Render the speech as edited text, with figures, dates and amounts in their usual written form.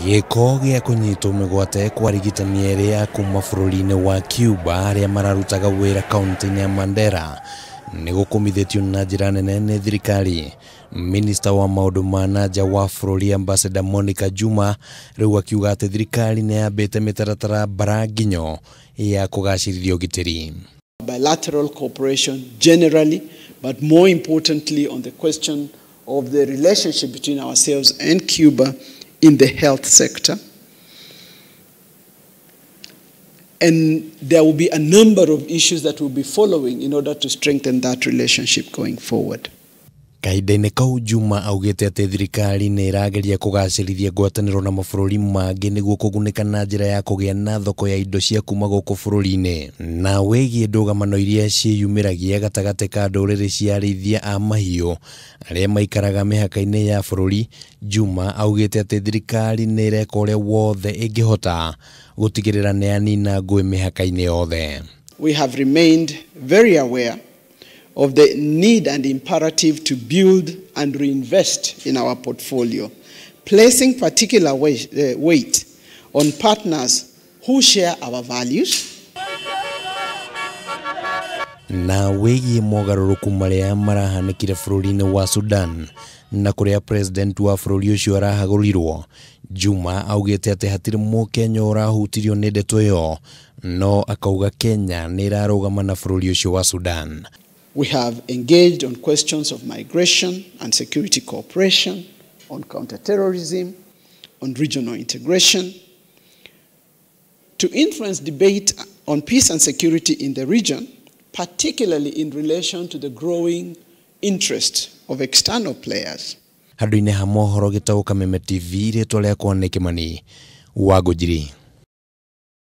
Gĩko gĩa kũnyitwo migwate kwa Arigitani eeri a kuuma bururi-ini wa Cuba aria mararutaga wira kaunti-ini ya Mandera nĩ gũkumithĩtio na njĩra nene nĩ thirikari. Minister wa maundu ma nanja wa bururi Ambassador Monicah Juma rĩu akiuga atĩ thirikari nĩ yambĩte mĩtaratara bara nginyo ya kugacirithia ũgitĩri. Bilateral cooperation generally, but more importantly on the question of the relationship between ourselves and Cuba in the health sector. And there will be a number of issues that we'll be following in order to strengthen that relationship going forward. Kahinda-inĩ kau Juma augĩte atĩ thirikari nĩ ĩrageria kugacirithia ngwataniro na mabũrũri mangĩ nĩguo kũgunĩka na njĩra ya kũgĩa na thoko ya indo cia kuma gũkũ bũrũri-inĩ. Na wĩgiĩ ndũgamano iria ciĩyumĩragia gatagatĩ ka ndũrĩrĩ cia arĩithia a mahiũ arĩa maikaraga mĩhaka-inĩ ya bũrũri, Juma augĩte atĩ thirikari nĩ ĩreka ũrĩa wothe ingihota gutigirira nĩ yanina ngũĩ mĩhaka-inĩ yothe. We have remained very aware of the need and imperative to build and reinvest in our portfolio, placing particular weight on partners who share our values. Na wĩgiĩ mogarũrũku marĩa marahanĩkire bũrũri-inĩ wa Sudan na kũrĩa president wa bũrũri ũcio arahagũrirwo, Juma augĩte atĩ hatirĩ mũkenya ũrahutirio nĩ ndeto ĩyo, no akauga Kenya nĩ ĩrarũgama na bũrũri ũcio wa Sudan. We have engaged on questions of migration and security cooperation, on counterterrorism, on regional integration, to influence debate on peace and security in the region, particularly in relation to the growing interest of external players. Handũ-inĩ ha mohoro gĩtaũ Kameme TV rĩtwa rĩakwa nĩ Kimani wa Ngũnjiri.